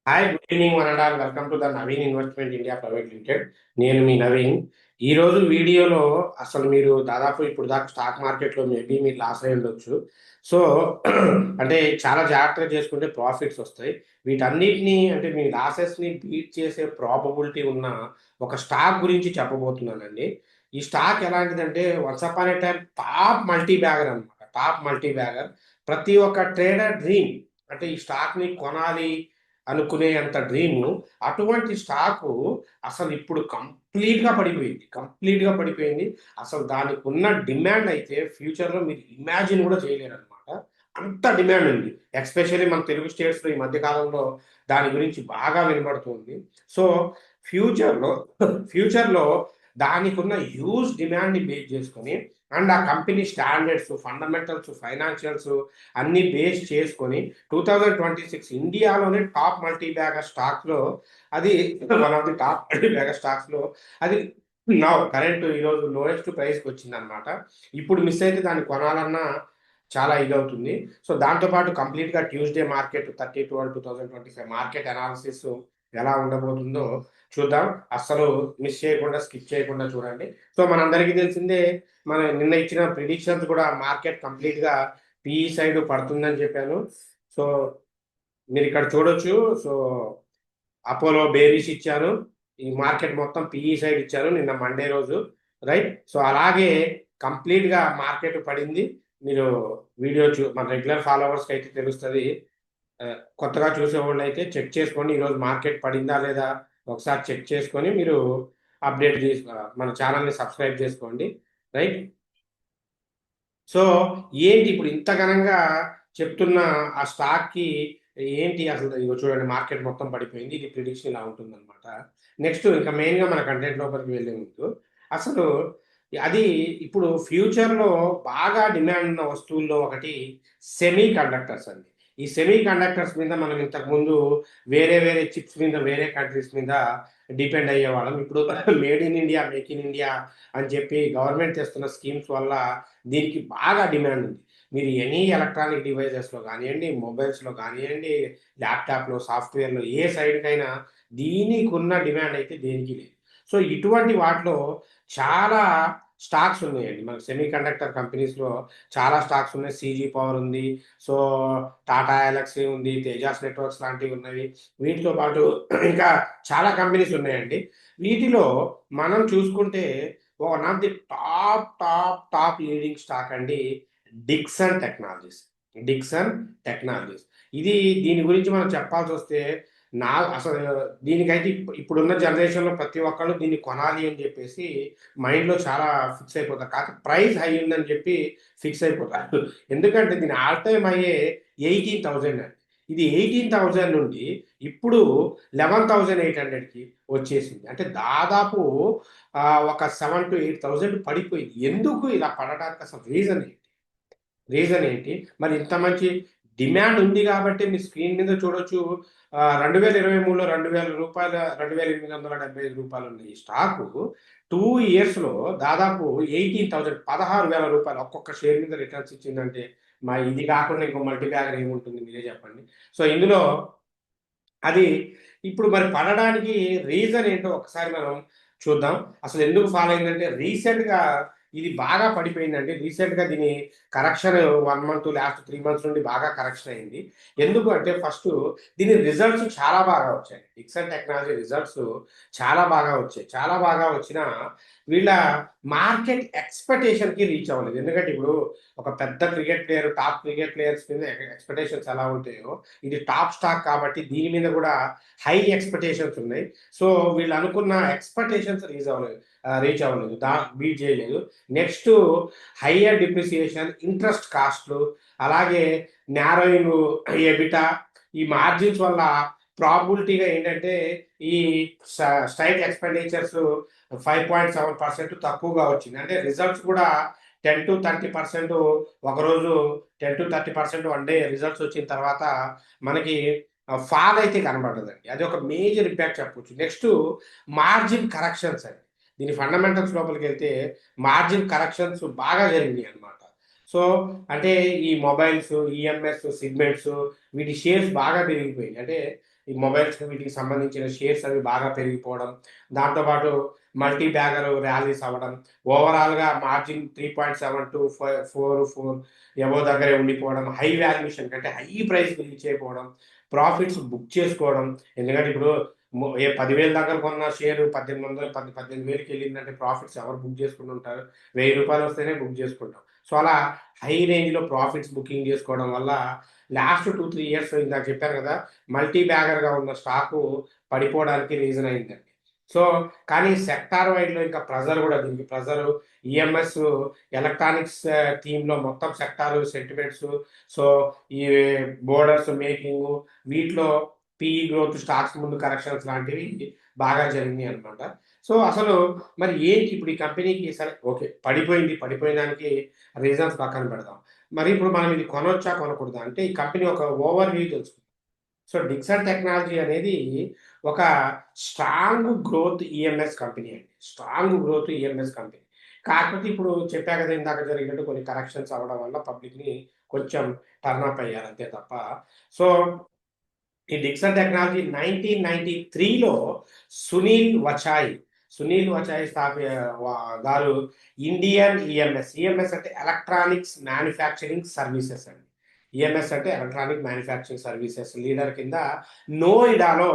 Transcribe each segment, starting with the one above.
Hi, good evening one and all. Welcome to the Naveen investment India private limited. నేను మీ నవీన్. ఈ రోజు వీడియోలో అసలు మీరు దాదాపు ఇప్పుడు దాకా స్టాక్ మార్కెట్లో మేబీ మీరు లాస్ అయి ఉండొచ్చు. సో అంటే చాలా జాగ్రత్తగా చేసుకుంటే ప్రాఫిట్స్ వస్తాయి. వీటన్నిటిని అంటే మీ లాసెస్ని బీట్ చేసే ప్రాబబిలిటీ ఉన్న ఒక స్టాక్ గురించి చెప్పబోతున్నానండి. ఈ స్టాక్ ఎలాంటిదంటే once upon a time top multi bagger అనమాట. Top multi bagger. ప్రతి ఒక్క ట్రేడర్ డ్రీమ్ అంటే ఈ స్టాక్ని కొనాలి అనుకునే అంత డ్రీము. అటువంటి స్టాకు అసలు ఇప్పుడు కంప్లీట్‌గా పడిపోయింది. కంప్లీట్‌గా పడిపోయింది. అసలు దానికి ఉన్న డిమాండ్ అయితే ఫ్యూచర్‌లో మీరు ఇమాజిన్ కూడా చేయలేరనమాట. అంత డిమాండ్ ఉంది. ఎస్పెషల్లీ మన తెలుగు స్టేట్స్‌లో ఈ మధ్య కాలంలో దాని గురించి బాగా వినబడుతుంది. సో, ఫ్యూచర్‌లో ఫ్యూచర్‌లో దానికున్న హ్యూజ్ డిమాండ్‌ని బేస్ చేసుకొని అండ్ ఆ కంపెనీ స్టాండర్డ్స్, ఫండమెంటల్స్, ఫైనాన్షియల్స్ అన్నీ బేస్ చేసుకొని 2026 ఇండియాలోనే టాప్ మల్టీ బ్యాగర్ స్టాక్స్‌లో అది one of the top multi bagger స్టాక్స్‌లో అది నౌ కరెంట్ ఈరోజు లోయెస్ట్ ప్రైస్‌కి వచ్చిందనమాట. ఇప్పుడు మిస్ అయితే దాన్ని కొనాలన్నా చాలా ఇదవుతుంది. సో, దాంతో పాటు కంప్లీట్‌గా ట్యూస్‌డే మార్కెట్ 30/12/2025 మార్కెట్ అనాలిసిస్ ఎలా ఉండబోతుందో చూద్దాం. అస్సలు మిస్ చేయకుండా, స్కిప్ చేయకుండా చూడండి. సో, మనందరికీ తెలిసిందే, మనం నిన్న ఇచ్చిన ప్రిడిక్షన్స్ కూడా మార్కెట్ కంప్లీట్‌గా పీఈ సైడ్ పడుతుందని చెప్పాను. సో, మీరిక్కడ చూడొచ్చు. సో, అపోలో బేరిష్ ఇచ్చాను. ఈ మార్కెట్ మొత్తం పీఈ సైడ్ ఇచ్చాను నిన్న మండే రోజు. రైట్. సో, అలాగే కంప్లీట్‌గా మార్కెట్ పడింది. మీరు వీడియో మన రెగ్యులర్ ఫాలోవర్స్‌కి అయితే తెలుస్తది. కొత్తగా చూసేవాళ్ళైతే చెక్ చేసుకోండి. ఈరోజు మార్కెట్ పడిందా లేదా ఒకసారి చెక్ చేసుకొని మీరు మన ఛానెల్‌ని సబ్స్క్రైబ్ చేసుకోండి. రైట్. సో, ఏంటి ఇప్పుడు ఇంత ఘనంగా చెప్తున్న ఆ స్టాక్‌కి ఏంటి అసలు, ఇగో చూడండి మార్కెట్ మొత్తం పడిపోయింది. ఇది ప్రిడిక్షన్ ఇలా ఉంటుందన్నమాట. నెక్స్ట్ ఇంకా మెయిన్‌గా మన కంటెంట్ లోపలికి వెళ్ళే ముందు అసలు అది ఇప్పుడు ఫ్యూచర్‌లో బాగా డిమాండ్ ఉన్న వస్తువుల్లో ఒకటి సెమీ కండక్టర్స్ అండి. ఈ సెమీ కండక్టర్స్ మీద మనం ఇంతకుముందు వేరే వేరే చిప్స్ మీద వేరే కంట్రీస్ మీద డిపెండ్ అయ్యేవాళ్ళం. ఇప్పుడు made in India, make in India అని చెప్పి గవర్నమెంట్ తెస్తున్న స్కీమ్స్ వల్ల దీనికి బాగా డిమాండ్ ఉంది. మీరు ఎనీ ఎలక్ట్రానిక్ డివైజెస్‌లో గానియండి, మొబైల్స్‌లో గానియండి, ల్యాప్‌టాప్‌లో, సాఫ్ట్‌వేర్‌లో ఏ సైడ్‌కైనా దీనికున్న డిమాండ్ అయితే దేనికి లేదు. సో, ఇటువంటి వాటిలో చాలా స్టాక్స్ ఉన్నాయండి. మనకు సెమీ కండక్టర్ కంపెనీస్‌లో చాలా స్టాక్స్ ఉన్నాయి. సీజీ పవర్ ఉంది. సో, టాటా ఎలక్సీ ఉంది. తేజాస్ నెట్వర్క్స్ లాంటివి ఉన్నవి. వీటితో పాటు ఇంకా చాలా కంపెనీస్ ఉన్నాయండి. వీటిలో మనం చూసుకుంటే one of the top leading stock అండి డిక్సన్ టెక్నాలజీస్. Dixon technologies. దీని గురించి మనం చెప్పాల్సొస్తే అసలు దీనికైతే ఇప్పుడున్న జనరేషన్‌లో ప్రతి ఒక్కళ్ళు దీన్ని కొనాలి అని జెప్పేసి మైండ్‌లో చాలా ఫిక్స్ అయిపోతారు. కాకపోతే ప్రైస్ హై ఉందని జెప్పి ఫిక్స్ అయిపోతారు. ఎందుకంటే దీని ఆల్ టైమ్ హైయే 18,000 అండి. ఇది 18,000 నుండి ఇప్పుడు 11,800కి వచ్చేసింది. అంటే దాదాపు ఒక 7,000-8,000 పడిపోయింది. ఎందుకు ఇలా పడడానికి అసలు రీజన్ ఏంటి? రీజన్ ఏంటి? మరి ఇంత మంచి డిమాండ్ ఉంది గాబట్టే మీరు స్క్రీన్ మీద చూడొచ్చు. 2023లో రూ. 2,000 రూ. 2,875 ఉన్న ఈ స్టాకు 2 ఇయర్స్‌లో దాదాపు 18,000 16,000 ఒక్కొక్క షేర్ మీద రిటర్న్స్ ఇచ్చిందంటే, ఇది కాకుండా ఇంకో మల్టీ బ్యాగర్ ఏముంటుంది మీరే చెప్పండి. సో, ఇందులో అది ఇప్పుడు మరి పడడానికి రీజన్ ఏంటో ఒకసారి మనం చూద్దాం. అసలు ఎందుకు ఫాలో అయిందంటే రీసెంట్‌గా ఇది బాగా పడిపోయిందండి. రీసెంట్‌గా దీని కరెక్షన్ 1 మంత్, లాస్ట్ 3 మంత్స్ నుండి బాగా కరెక్షన్ అయింది. ఎందుకు అంటే ఫస్టు దీని రిజల్ట్స్ చాలా బాగా వచ్చాయి. డిక్సన్ టెక్నాలజీ రిజల్ట్స్ చాలా బాగా వచ్చాయి. చాలా బాగా వచ్చినా వీళ్ళ మార్కెట్ ఎక్స్‌పెక్టేషన్‌కి రీచ్ అవ్వలేదు. ఎందుకంటే ఇప్పుడు ఒక పెద్ద cricket player, top cricket players మీద ఎక్స్‌పెక్టేషన్స్ ఎలా ఉంటాయో, ఇది టాప్ స్టాక్ కాబట్టి దీని మీద కూడా హై ఎక్స్‌పెక్టేషన్స్ ఉన్నాయి. సో, వీళ్ళు అనుకున్న ఎక్స్‌పెక్టేషన్స్ రీచ్ అవ్వలేదు. బీట్ చేయలేదు. నెక్స్టు హైయర్ డిప్రిసియేషన్, ఇంట్రెస్ట్ కాస్ట్‌లు, అలాగే నారోయింగ్ ఎబిటా, ఈ మార్జిన్స్ వల్ల ప్రాబబిలిటీగా ఏంటంటే ఈ స స్ట్రైట్ ఎక్స్‌పెండిచర్స్ 5.7% తక్కువగా వచ్చింది. అంటే రిజల్ట్స్ కూడా 10-30% ఒకరోజు 10-30% వన్ డే రిజల్ట్స్ వచ్చిన తర్వాత మనకి ఫాల్ అయితే కనబడదండి. అది ఒక మేజర్ ఇంపాక్ట్ చెప్పొచ్చు. నెక్స్టు మార్జిన్ కరెక్షన్స్ అండి. దీని ఫండమెంటల్స్ లోపలికెళ్తే మార్జిన్ కరెక్షన్స్ బాగా జరిగినాయన్నమాట. సో, అంటే ఈ మొబైల్స్, ఈఎంఎస్ సెగ్మెంట్స్, వీటి షేర్స్ బాగా పెరిగిపోయింది. అంటే ఈ మొబైల్స్ వీటికి సంబంధించిన షేర్స్ అవి బాగా పెరిగిపోవడం, దాంతోపాటు మల్టీ బ్యాగర్ ర్యాలీస్ అవ్వడం, ఓవరాల్‌గా మార్జిన్ 3.7-4 ఎబోవ్ దగ్గరే ఉండిపోవడం, హై వాల్యుయేషన్ అంటే హై ప్రైస్‌కి రీచ్ అయిపోవడం, ప్రాఫిట్స్ బుక్ చేసుకోవడం. ఎందుకంటే ఇప్పుడు 10,000 దగ్గర కొన్న షేరు 1800 18,000కి వెళ్ళిందంటే ప్రాఫిట్స్ ఎవరు బుక్ చేసుకుంటూ ఉంటారు? రూ. 1000 వస్తేనే బుక్ చేసుకుంటాం. సో, అలా హై రేంజ్‌లో ప్రాఫిట్స్ బుకింగ్ చేసుకోవడం వల్ల లాస్ట్ 2, 3 ఇయర్స్ ఇందాక చెప్పాను కదా! మల్టీ బ్యాగర్‌గా ఉన్న స్టాకు పడిపోవడానికి రీజన్ అయిందండి. సో, కానీ సెక్టార్ వైడ్‌లో ఇంకా ప్రెషర్ కూడా దీనికి ప్రెషరు ఈఎంఎస్ ఎలక్ట్రానిక్స్ థీమ్‌లో మొత్తం సెక్టార్ సెంటిమెంట్స్. సో, ఈ బోర్డర్స్ మేకింగు వీటిలో పీఈ గ్రోత్ స్టాక్స్ ముందు కరెక్షన్స్ లాంటివి బాగా జరిగినాయన్నమాట. సో, అసలు మరి ఏంటి ఇప్పుడు ఈ కంపెనీకి సరే ఓకే. పడిపోయిన దానికి రీజన్స్ పక్కన పెడదాం. మరి ఇప్పుడు మనం ఇది కొనొచ్చా? కొనకూడదా? అంటే ఈ కంపెనీ ఒక ఓవర్ వ్యూ తెలుసుకుందాం. సో, డిక్సన్ టెక్నాలజీ అనేది ఒక స్ట్రాంగ్ గ్రోత్ ఈఎంఎస్ కంపెనీ అండి. Strong growth EMS company. కాకపోతే ఇప్పుడు చెప్పా కదా! ఇందాక జరిగినట్టు కొన్ని కరెక్షన్స్ అవ్వడం వల్ల పబ్లిక్‌ని కొంచెం టర్న్ అప్ అయ్యారు అంతే తప్ప. సో, ఈ డిక్సన్ టెక్నాలజీ 1993లో సునీల్ వచాయ్, సునీల్ వచాయ్ గారు ఇండియన్ ఈఎంఎస్. ఈఎంఎస్ అంటే ఎలక్ట్రానిక్స్ మ్యానుఫ్యాక్చరింగ్ సర్వీసెస్ అండి. ఈఎంఎస్ అంటే ఎలక్ట్రానిక్ మ్యానుఫ్యాక్చరింగ్ సర్వీసెస్ లీడర్ కింద నోయిడాలో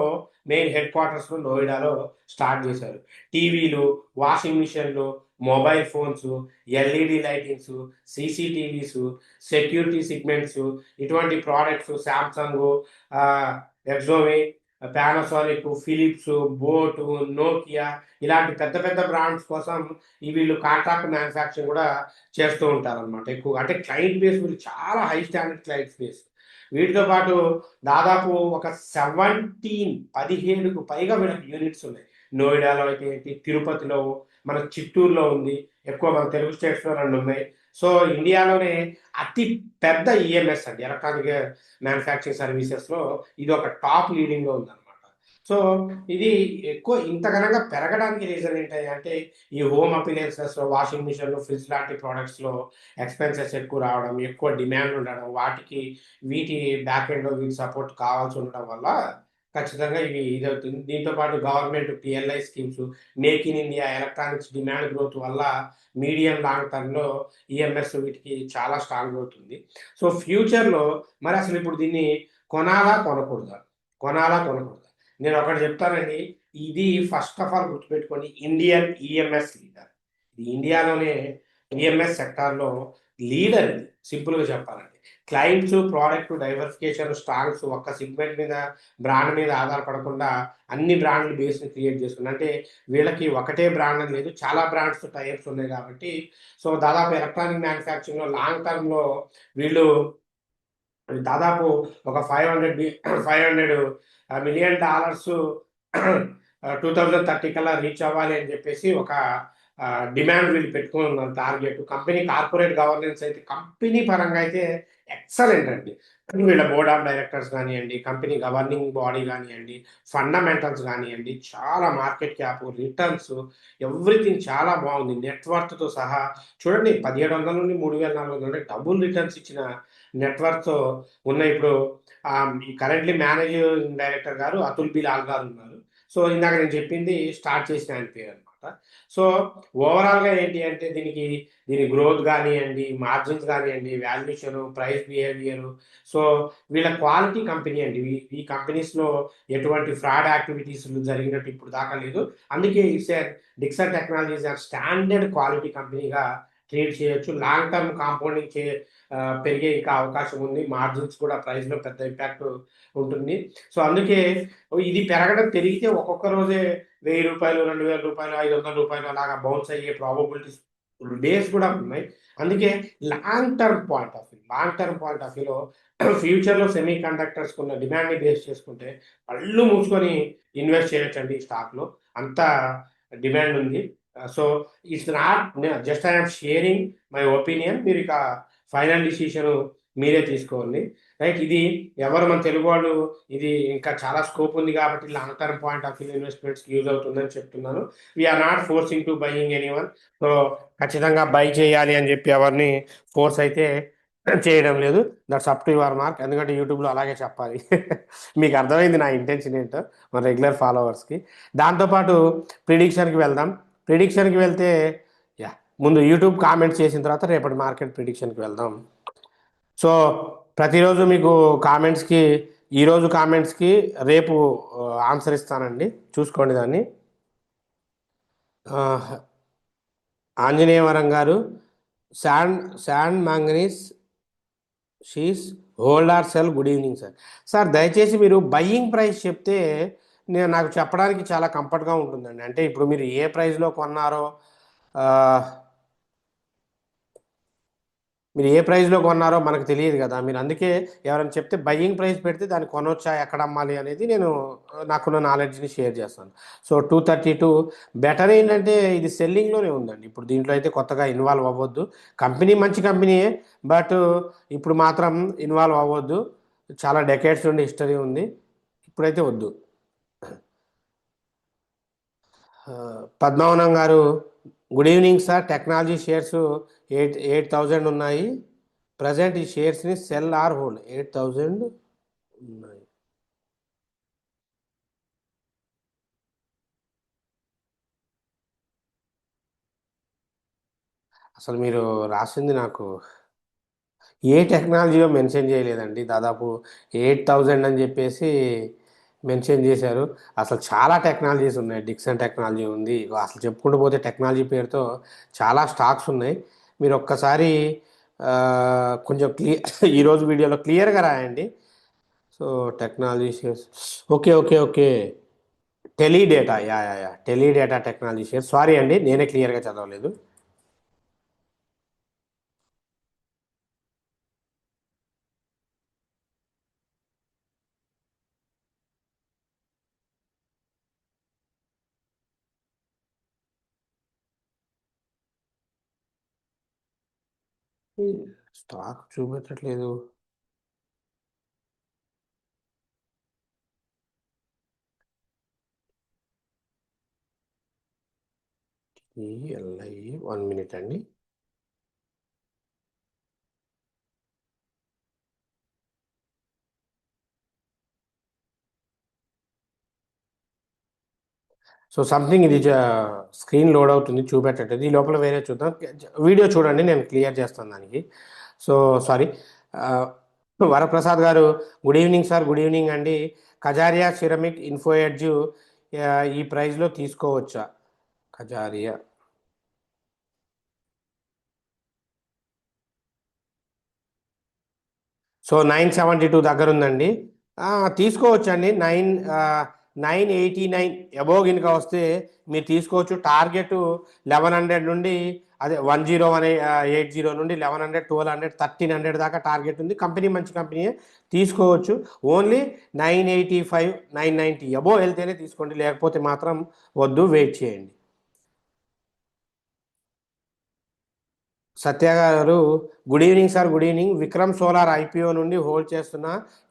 మెయిన్ హెడ్ క్వార్టర్స్‌లో నోయిడాలో స్టార్ట్ చేశారు. టీవీలు, వాషింగ్ మిషన్‌లు, mobile phones, LED lightings, CCTVs, security segments ఇటువంటి products Samsung, Xiaomi, Panasonic, Philips, boAt, Nokia ఇలాంటి పెద్ద పెద్ద బ్రాండ్స్ కోసం వీళ్ళు కాంట్రాక్ట్ మ్యానుఫ్యాక్చరింగ్ కూడా చేస్తూ ఉంటారనమాట ఎక్కువగా. అంటే క్లయింట్ బేస్ వీళ్ళు చాలా హై స్టాండర్డ్ క్లయింట్స్ బేస్. వీటితో పాటు దాదాపు ఒక 17కు పైగా వీళ్ళకి యూనిట్స్ ఉన్నాయి. నోయిడాలో అయితే ఏంటి, తిరుపతిలో, మన చిత్తూరులో ఉంది. ఎక్కువ మన తెలుగు స్టేట్స్‌లో 2 ఉన్నాయి. సో, ఇండియాలోనే అతి పెద్ద ఈఎంఎస్ అండి. ఎలక్ట్రానిక్ మ్యానుఫ్యాక్చరింగ్ సర్వీసెస్‌లో ఇది ఒక టాప్ లీడింగ్‌లో ఉందన్నమాట. సో, ఇది ఎక్కువ ఇంత ఘనంగా పెరగడానికి రీజన్ ఏంటి అంటే, ఈ హోమ్ అప్లయెన్సెస్, వాషింగ్ మిషన్‌లు, ఫ్రిడ్జ్ లాంటి ప్రొడక్ట్స్‌లో ఎక్స్‌పెన్సెస్ ఎక్కువ రావడం, ఎక్కువ డిమాండ్ ఉండడం, వాటికి వీటి బ్యాక్ ఎండ్‌లో వీటి సపోర్ట్ కావాల్సి ఉండడం వల్ల ఖచ్చితంగా ఇదవుతుంది. దీంతో పాటు government PLI schemes, make in India, electronics demand growth వల్ల మీడియం లాంగ్ టర్మ్‌లో ఈఎంఎస్ వీటికి చాలా స్ట్రాంగ్ గ్రోత్ ఉంది. సో, ఫ్యూచర్‌లో మరి అసలు ఇప్పుడు దీన్ని కొనాలా? కొనకూడదా? కొనాలా? కొనకూడదా? నేను ఒకటి చెప్తానండి. ఇది ఫస్ట్ ఆఫ్ ఆల్ గుర్తుపెట్టుకోండి. Indian EMS leader. ఇది ఇండియాలోనే ఈఎంఎస్ సెక్టార్‌లో లీడర్ ఇది. సింపుల్‌గా చెప్పాలంటే. క్లయింట్స్, ప్రొడక్ట్ డైవర్సిఫికేషన్, స్ట్రాంగ్స్ ఒక్క సెగ్మెంట్ మీద, బ్రాండ్ మీద ఆధారపడకుండా అన్ని బ్రాండ్‌ల బేస్‌ని క్రియేట్ చేసుకుంది. అంటే వీళ్ళకి ఒకటే బ్రాండ్ అని లేదు. చాలా బ్రాండ్స్‌తో టై అప్స్ ఉన్నాయి కాబట్టి, సో, దాదాపు ఎలక్ట్రానిక్ మ్యానుఫ్యాక్చరింగ్‌లో లాంగ్ టర్మ్‌లో వీళ్ళు దాదాపు ఒక 500 మిలియన్ డాలర్స్ 2030 కల్లా రీచ్ అవ్వాలి అని చెప్పేసి ఒక డిమాండ్ వీళ్ళు పెట్టుకొని ఉన్నారు టార్గెట్. కంపెనీ కార్పొరేట్ గవర్నెన్స్ అయితే కంపెనీ పరంగా అయితే ఎక్సలెంట్ అండి. వీళ్ళ బోర్డ్ ఆఫ్ డైరెక్టర్స్ కానియండి, కంపెనీ గవర్నింగ్ బాడీ కానియండి, ఫండమెంటల్స్ కానియండి, చాలా మార్కెట్ క్యాప్, రిటర్న్స్ ఎవ్రీథింగ్ చాలా బాగుంది. నెట్ వర్త్‌తో సహా చూడండి 1700 నుండి 3400 అంటే డబుల్ రిటర్న్స్ ఇచ్చిన నెట్ వర్త్‌తో ఉన్న ఇప్పుడు ఈ కరెంట్‌లీ మేనేజింగ్ డైరెక్టర్ గారు అతుల్ బిలాల్ గారు ఉన్నారు. సో, ఇందాక నేను చెప్పింది స్టార్ట్ చేసిన ఆయన పేరనమాట. సో, ఓవరాల్‌గా ఏంటి అంటే దీని గ్రోత్ గానియండి, మార్జిన్స్ గానియండి, వాల్యుయేషను, ప్రైస్ బిహేవియరు, సో, వీళ్ళ క్వాలిటీ కంపెనీ అండి. ఈ కంపెనీస్‌లో ఎటువంటి ఫ్రాడ్ యాక్టివిటీస్ జరిగినట్టు ఇప్పుడు దాకా లేదు. అందుకే డిక్సన్ టెక్నాలజీస్ స్టాండర్డ్ క్వాలిటీ కంపెనీగా ట్రీట్ చేయొచ్చు. లాంగ్ టర్మ్ కాంపౌండింగ్ పెరిగే ఇంకా అవకాశం ఉంది. మార్జిన్స్ కూడా ప్రైస్‌లో పెద్ద ఇంపాక్ట్ ఉంటుంది. సో, అందుకే ఇది పెరిగితే ఒక్కొక్క రోజే రూ. 1000, రూ. 2000, రూ. 500 అలాగా బౌన్స్ అయ్యే ప్రాబబిలిటీస్ డేస్ కూడా ఉన్నాయి. అందుకే లాంగ్ టర్మ్ పాయింట్ ఆఫ్ వ్యూలో ఫ్యూచర్‌లో సెమీ కండక్టర్స్‌కి ఉన్న డిమాండ్‌ని బేస్ చేసుకుంటే కళ్ళు మూసుకొని ఇన్వెస్ట్ చేయొచ్చండి ఈ స్టాక్‌లో. అంత డిమాండ్ ఉంది. So, it's not just I am sharing my opinion. మీరిక ఫైనల్ డిసిషన్ మీరే తీసుకోండి. రైట్. ఇది ఎవరు మన తెలుగు వాళ్ళు ఇది ఇంకా చాలా స్కోప్ ఉంది కాబట్టి long term point of view ఇన్వెస్ట్‌మెంట్స్‌కి యూజ్ అవుతుందని చెప్తున్నాను. We are not forcing to buying anyone. So, ఖచ్చితంగా బై చేయాలి అని చెప్పి ఎవరిని ఫోర్స్ అయితే చేయడం లేదు. That's up to your mark. ఎందుకంటే యూట్యూబ్లో అలాగే చెప్పాలి. మీకు అర్థమైంది నా ఇంటెన్షన్ ఏంటో మన రెగ్యులర్ ఫాలోవర్స్కి. దాంతోపాటు ప్రిడిక్షన్కి వెళ్దాం. ప్రిడిక్షన్కి వెళ్తే యా ముందు యూట్యూబ్ కామెంట్స్ చేసిన తర్వాత రేపటి మార్కెట్ ప్రిడిక్షన్కి వెళ్దాం. సో ప్రతిరోజు మీకు కామెంట్స్కి, ఈరోజు కామెంట్స్కి రేపు ఆన్సర్ ఇస్తానండి, చూసుకోండి దాన్ని. ఆంజనేయవరం గారు, sand sand manganese she's hold are cell, good evening sir. Sir దయచేసి మీరు బయ్యింగ్ ప్రైస్ చెప్తే నేను నాకు చెప్పడానికి చాలా కంఫర్ట్గా ఉంటుందండి. అంటే ఇప్పుడు మీరు ఏ ప్రైస్లో కొన్నారో, మీరు ఏ ప్రైస్లో కొన్నారో మనకు తెలియదు కదా. మీరు అందుకే ఎవరైనా చెప్తే బయ్యింగ్ ప్రైస్ పెడితే దాన్ని కొనొచ్చా, ఎక్కడ అమ్మాలి అనేది నేను నాకున్న నాలెడ్జ్ని షేర్ చేస్తాను. సో 232 బెటర్ ఏంటంటే ఇది సెల్లింగ్లోనే ఉందండి. ఇప్పుడు దీంట్లో అయితే కొత్తగా ఇన్వాల్వ్ అవ్వద్దు. కంపెనీ మంచి కంపెనీయే, బట్ ఇప్పుడు మాత్రం ఇన్వాల్వ్ అవ్వద్దు. చాలా డెకేడ్స్ నుండి హిస్టరీ ఉంది, ఇప్పుడైతే వద్దు. పద్మవనం గారు, good evening sir. Technology shares 8,000 ఉన్నాయి. ప్రజెంట్ ఈ షేర్స్ని సెల్ ఆర్ హోల్డ్. 8,000 ఉన్నాయి. అసలు మీరు రాసింది నాకు ఏ టెక్నాలజీలో మెన్షన్ చేయలేదండి. దాదాపు 8,000 అని చెప్పేసి మెన్షన్ చేశారు. అసలు చాలా టెక్నాలజీస్ ఉన్నాయి. డిక్సన్ టెక్నాలజీ ఉంది. అసలు చెప్పుకుంటూ పోతే టెక్నాలజీ పేరుతో చాలా స్టాక్స్ ఉన్నాయి. మీరు ఒక్కసారి కొంచెం ఈరోజు వీడియోలో క్లియర్గా రాయండి. So technology shares, okay okay okay, Teledata, ya Teledata technology share. Sorry అండి, నేనే క్లియర్గా చదవలేదు. స్టాక్ చూపెట్టట్లేదు. ఈఎల్ఐ 1 మినిట్ అండి. సో సంథింగ్ ఇది స్క్రీన్ లోడ్ అవుతుంది, చూపెట్టట్లేదు. ఈ లోపల వేరే చూద్దాం. వీడియో చూడండి, నేను క్లియర్ చేస్తాను దానికి. So sorry. Varaprasad garu, good evening sir. Good evening అండి. కజారియా సిరమిక్ ఇన్ఫో ఎడ్జ్ ఈ ప్రైస్లో తీసుకోవచ్చా? కజారియా సో 972 దగ్గర ఉందండి. తీసుకోవచ్చండి. 989 అబోవ్ కనుక వస్తే మీరు తీసుకోవచ్చు. టార్గెట్ 1100 నుండి, అదే 1080 నుండి 1100, 1200, 1300 దాకా టార్గెట్ ఉంది. కంపెనీ మంచి కంపెనీయే, తీసుకోవచ్చు. ఓన్లీ 985, 990 అబోవ్ వెళ్తేనే తీసుకోండి, లేకపోతే మాత్రం వద్దు, వెయిట్ చేయండి. సత్య గారు, good evening sir. Good evening. Vikram solar IPO నుండి హోల్డ్ చేస్తున్న,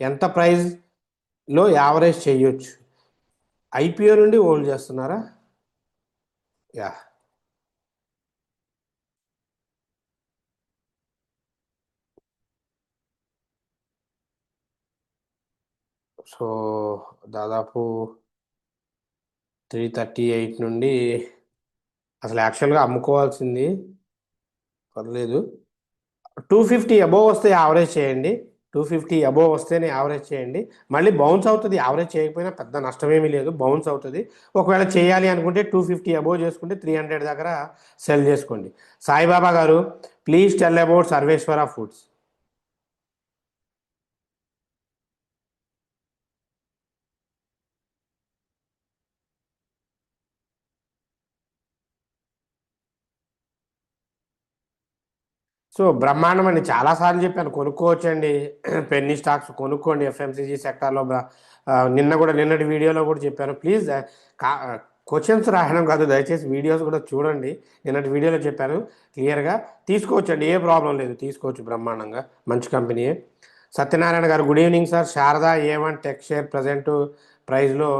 ఎంత ప్రైస్లో యావరేజ్ చేయొచ్చు? ఐపీఓ నుండి హోల్డ్ చేస్తున్నారా? యా. సో దాదాపు 338 నుండి అసలు యాక్చువల్గా అమ్ముకోవాల్సింది, పర్లేదు 250 అబోవ్ వస్తే యావరేజ్ చేయండి. 250 అబోవ్ వస్తేనే యావరేజ్ చేయండి. మళ్ళీ బౌన్స్ అవుతుంది. యావరేజ్ చేయకపోయినా పెద్ద నష్టమేమీ లేదు, బౌన్స్ అవుతుంది. ఒకవేళ చేయాలి అనుకుంటే 250 అబోవ్ చేసుకుంటే 300 దగ్గర సెల్ చేసుకోండి. సాయిబాబా గారు, please tell about Sarveshwara foods. So బ్రహ్మాండం అండి, చాలాసార్లు చెప్పాను కొనుక్కోవచ్చండి. పెన్నీ స్టాక్స్ కొనుక్కోండి ఎఫ్ఎంసీజీ సెక్టార్లో. నిన్న కూడా, నిన్నటి వీడియోలో కూడా చెప్పాను. ప్లీజ్ క్వశ్చన్స్ రాయడం కాదు, దయచేసి వీడియోస్ కూడా చూడండి. నిన్నటి వీడియోలో చెప్పాను క్లియర్గా. తీసుకోవచ్చండి, ఏ ప్రాబ్లం లేదు, తీసుకోవచ్చు బ్రహ్మాండంగా, మంచి కంపెనీయే. Satyanarayana garu, good evening sir. Sharada A1 tech share present ప్రైస్లో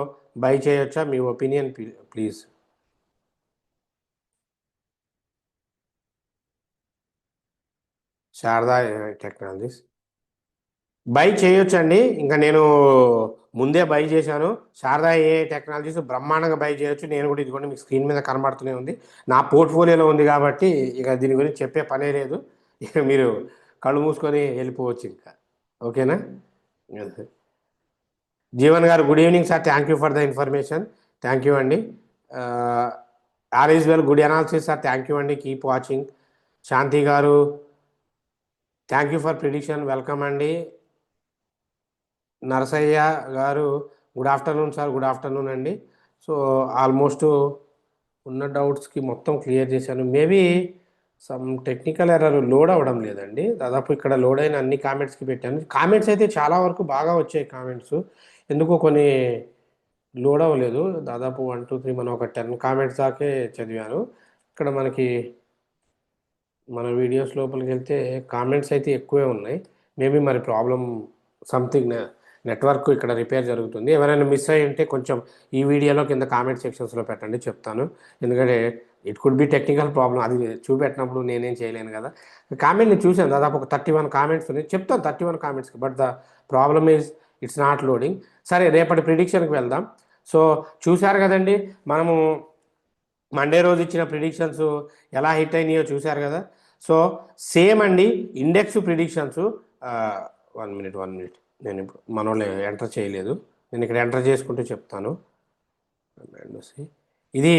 బై చేయొచ్చా? మీ opinion please. Sharada technologies buy చేయొచ్చండి. ఇంకా నేను ముందే బై చేశాను. శారదా టెక్నాలజీస్ బ్రహ్మాండంగా బై చేయొచ్చు. నేను కూడా ఇదిగోండి మీకు స్క్రీన్ మీద కనబడుతూనే ఉంది. నా పోర్ట్ఫోలియోలో ఉంది కాబట్టి ఇక దీని గురించి చెప్పే పనే లేదు. ఇక మీరు కళ్ళు మూసుకొని వెళ్ళిపోవచ్చు ఇంకా. ఓకేనా? Jeevan garu good evening sir. Thank you for the information. Thank you అండి. All is well, good analysis sir. Thank you అండి. Keep watching. Shanti garu thank you for prediction. Welcome అండి. Narasayya garu good afternoon sir. Good afternoon అండి. సో ఆల్మోస్ట్ ఉన్న డౌట్స్కి మొత్తం clear చేశాను. Maybe some technical error load అవ్వడం లేదండి. దాదాపు ఇక్కడ లోడ్ అయిన అన్ని కామెంట్స్కి పెట్టాను. కామెంట్స్ అయితే చాలా వరకు బాగా వచ్చాయి కామెంట్స్. ఎందుకో కొన్ని లోడ్ అవ్వలేదు. దాదాపు 1 2 3 మనం ఒక 10 కామెంట్స్ దాకే చదివాను. ఇక్కడ మనకి మన వీడియోస్ లోపలికి వెళ్తే కామెంట్స్ అయితే ఎక్కువే ఉన్నాయి. మేబీ మరి ప్రాబ్లం సంథింగ్ నెట్వర్క్ ఇక్కడ రిపేర్ జరుగుతుంది. ఎవరైనా మిస్ అయ్యి ఉంటే కొంచెం ఈ వీడియోలో కింద కామెంట్ సెక్షన్స్లో పెట్టండి, చెప్తాను. ఎందుకంటే it could be technical problem. అది చూపెట్టినప్పుడు నేనేం చేయలేను కదా. కామెంట్ని చూశాను, దాదాపు ఒక 31 కామెంట్స్ ఉన్నాయి. చెప్తాను 31 కామెంట్స్కి. But the problem is it's not loading. సరే, రేపటి ప్రిడిక్షన్కి వెళ్దాం. సో చూశారు కదండి, మనము మండే రోజు ఇచ్చిన ప్రిడిక్షన్స్ ఎలా హిట్ అయినాయో చూశారు కదా. సో సేమ్ అండి ఇండెక్స్ ప్రిడిక్షన్స్. 1 మినిట్ నేను ఇప్పుడు మన వాళ్ళు ఎంటర్ చేయలేదు. నేను ఇక్కడ ఎంటర్ చేసుకుంటూ చెప్తాను. ఇది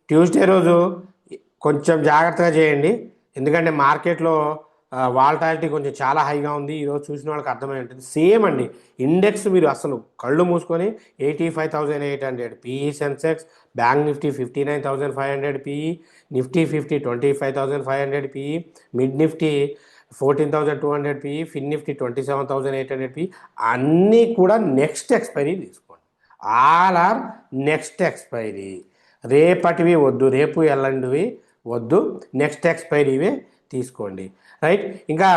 ట్యూస్డే రోజు కొంచెం జాగ్రత్తగా చేయండి. ఎందుకంటే మార్కెట్లో వాలటాలిటీ కొంచెం చాలా హైగా ఉంది. ఈరోజు చూసిన వాళ్ళకి అర్థమై ఉంటుంది. సేమ్ అండి ఇండెక్స్ మీరు అసలు కళ్ళు మూసుకొని 85,800 PE Sensex, bank Nifty 59,500 PE, Nifty 50 25,500 PE, mid Nifty 14,200 PE, fin Nifty 27,800 PE అన్నీ కూడా నెక్స్ట్ ఎక్స్పైరీ తీసుకోండి. All are next expiry. రేపటివి వద్దు, రేపు ఎల్లండివి వద్దు, నెక్స్ట్ ఎక్స్పైరీవే తీసుకోండి. రైట్. ఇంకా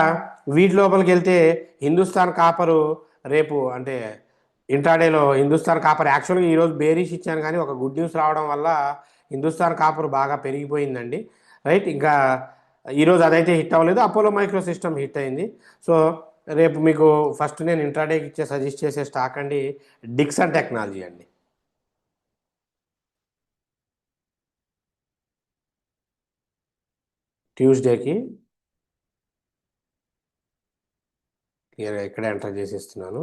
వీటి లోపలికి వెళ్తే హిందుస్థాన్ కాపరు రేపు అంటే ఇంట్రాడేలో హిందుస్థాన్ కాపర్ యాక్చువల్గా ఈరోజు బేరీష్ ఇచ్చాను, కానీ ఒక గుడ్ న్యూస్ రావడం వల్ల హిందుస్థాన్ కాపర్ బాగా పెరిగిపోయిందండి. రైట్. ఇంకా ఈరోజు అదైతే హిట్ అవ్వలేదు. అపోలో మైక్రో సిస్టమ్ హిట్ అయింది. సో రేపు మీకు ఫస్ట్ నేను ఇంట్రాడేకి సజెస్ట్ చేసే స్టాక్ అండి డిక్సన్ టెక్నాలజీ అండి. ట్యూస్డేకి క్లియర్గా ఇక్కడే ఎంటర్ చేసిస్తున్నాను.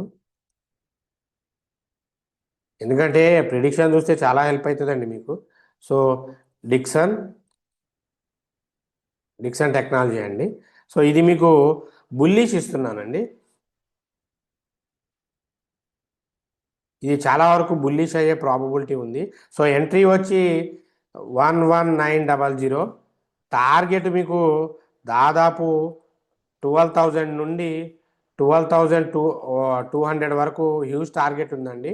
ఎందుకంటే ప్రిడిక్షన్ చూస్తే చాలా హెల్ప్ అవుతుందండి మీకు. సో డిక్సన్ టెక్నాలజీ అండి. సో ఇది మీకు బుల్లిష్ ఇస్తున్నానండి. ఇది చాలా వరకు బుల్లిష్ అయ్యే ప్రాబబిలిటీ ఉంది. సో ఎంట్రీ వచ్చి 11900. టార్గెట్ మీకు దాదాపు 12,000 నుండి 12,200 వరకు హ్యూజ్ టార్గెట్ ఉందండి,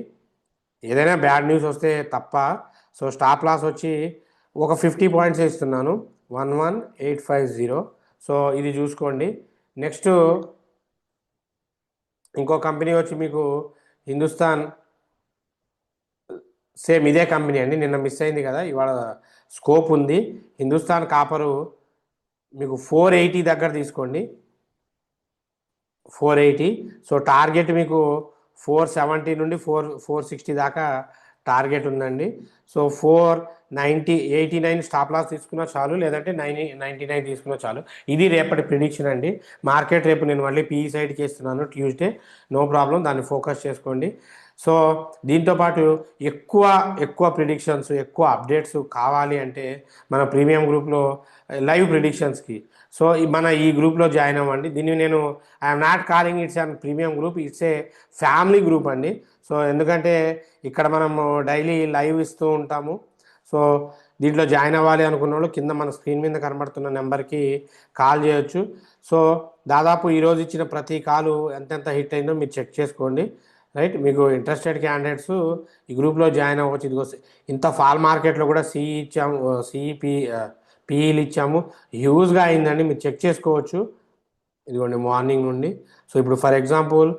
ఏదైనా బ్యాడ్ న్యూస్ వస్తే తప్ప. సో స్టాప్ లాస్ వచ్చి ఒక 50 పాయింట్స్ ఇస్తున్నాను, 11850. సో ఇది చూసుకోండి. నెక్స్ట్ ఇంకో కంపెనీ వచ్చి మీకు హిందుస్థాన్, సేమ్ ఇదే కంపెనీ అండి, నిన్న మిస్ అయింది కదా, ఇవాళ స్కోప్ ఉంది. హిందుస్థాన్ కాపరు మీకు 480 దగ్గర తీసుకోండి, 480. సో టార్గెట్ మీకు 470 నుండి 460 దాకా టార్గెట్ ఉందండి. సో 489 స్టాప్ లాస్ తీసుకున్నా చాలు, లేదంటే 99 తీసుకున్నా చాలు. ఇది రేపటి ప్రిడిక్షన్ అండి. మార్కెట్ రేపు నేను మళ్ళీ పీఈ సైడ్కి వేస్తున్నాను ట్యూస్డే, నో ప్రాబ్లం, దాన్ని ఫోకస్ చేసుకోండి. సో దీంతోపాటు ఎక్కువ ప్రిడిక్షన్స్, ఎక్కువ అప్డేట్స్ కావాలి అంటే మన ప్రీమియం గ్రూప్లో లైవ్ ప్రిడిక్షన్స్కి సో మన ఈ గ్రూప్లో జాయిన్ అవ్వండి. దీన్ని నేను I'm not calling it's and premium group, it's a family group అండి. సో ఎందుకంటే ఇక్కడ మనము డైలీ లైవ్ ఇస్తూ ఉంటాము. సో దీంట్లో జాయిన్ అవ్వాలి అనుకున్న వాళ్ళు కింద మన స్క్రీన్ మీద కనబడుతున్న నెంబర్కి కాల్ చేయొచ్చు. సో దాదాపు ఈరోజు ఇచ్చిన ప్రతి కాలు ఎంతెంత హిట్ అయిందో మీరు చెక్ చేసుకోండి. రైట్. మీకు ఇంట్రెస్టెడ్ క్యాండిడేట్స్ ఈ గ్రూప్లో జాయిన్ అవ్వచ్చు. ఇదిగో ఇంత ఫాల్ మార్కెట్లో కూడా సిఈ ఇచ్చాము, పీఈలు ఇచ్చాము, హ్యూజ్గా అయిందండి, మీరు చెక్ చేసుకోవచ్చు. ఇదిగోండి మార్నింగ్ నుండి. సో ఇప్పుడు ఫర్ ఎగ్జాంపుల్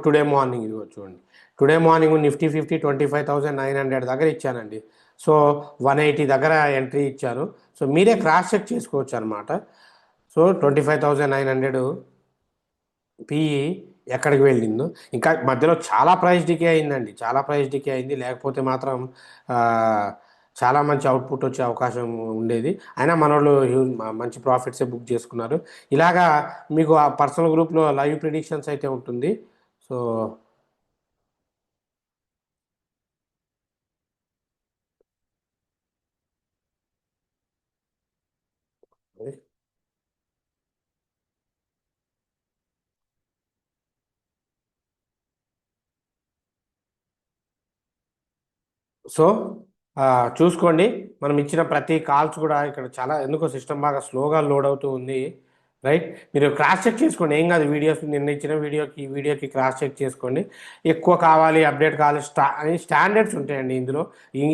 టుడే మార్నింగ్ ఇదిగో చూడండి, టుడే మార్నింగ్ నిఫ్టీ 50 25,900 దగ్గర ఇచ్చానండి. సో 180 దగ్గర ఎంట్రీ ఇచ్చాను. సో మీరే క్రాస్ చెక్ చేసుకోవచ్చు అనమాట. సో 25,900 పిఈ ఎక్కడికి వెళ్ళిందో. ఇంకా మధ్యలో చాలా ప్రైస్ డికే అయిందండి, చాలా ప్రైస్ డికే అయింది. లేకపోతే మాత్రం ఆ, చాలా మంచి అవుట్పుట్ వచ్చే అవకాశం ఉండేది. అయినా మనోళ్ళు మంచి ప్రాఫిట్సే బుక్ చేసుకున్నారు. ఇలాగా మీకు ఆ పర్సనల్ గ్రూప్లో లైవ్ ప్రిడిక్షన్స్ అయితే ఉంటుంది. సో సో చూసుకోండి. మనం ఇచ్చిన ప్రతి కాల్స్ కూడా ఇక్కడ చాలా ఎందుకో సిస్టమ్ బాగా స్లోగా లోడ్ అవుతూ ఉంది. రైట్, మీరు క్రాస్ చెక్ చేసుకోండి, ఏం కాదు. వీడియోస్ నిన్న ఇచ్చిన వీడియోకి ఈ వీడియోకి క్రాస్ చెక్ చేసుకోండి. ఎక్కువ కావాలి, అప్డేట్ కావాలి, అని స్టాండర్డ్స్ ఉంటాయండి ఇందులో,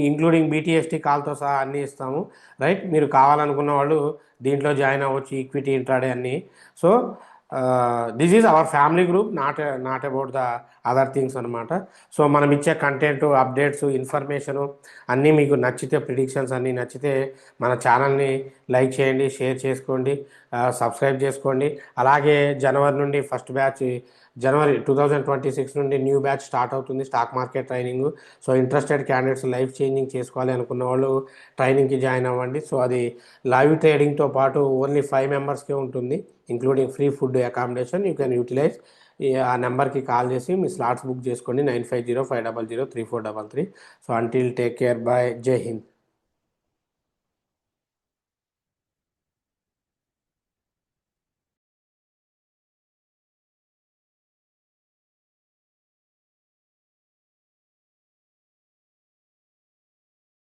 ఇంక్లూడింగ్ బీటీఎస్టీ కాల్తో సహా అన్నీ ఇస్తాము. రైట్, మీరు కావాలనుకున్న వాళ్ళు దీంట్లో జాయిన్ అవ్వచ్చు, ఈక్విటీ ఇంట్రాడే అన్నీ. So this is our family group, not about the other things అనమాట. సో మనం ఇచ్చే కంటెంట్, అప్డేట్స్, ఇన్ఫర్మేషను అన్నీ మీకు నచ్చితే, ప్రిడిక్షన్స్ అన్నీ నచ్చితే మన ఛానల్ని లైక్ చేయండి, షేర్ చేసుకోండి, సబ్స్క్రైబ్ చేసుకోండి. అలాగే జనవరి నుండి ఫస్ట్ బ్యాచ్, జనవరి 2026 నుండి న్యూ బ్యాచ్ స్టార్ట్ అవుతుంది, stock market training. So interested candidates life changing చేసుకోవాలి అనుకున్న వాళ్ళు ట్రైనింగ్కి జాయిన్ అవ్వండి. సో అది లైవ్ ట్రేడింగ్తో పాటు ఓన్లీ 5 మెంబర్స్కే ఉంటుంది, including free food, accommodation. You can utilize. ఆ నెంబర్కి కాల్ చేసి మీ స్లాట్స్ బుక్ చేసుకోండి, 9505003433. So until, take care, bye, Jai Hind.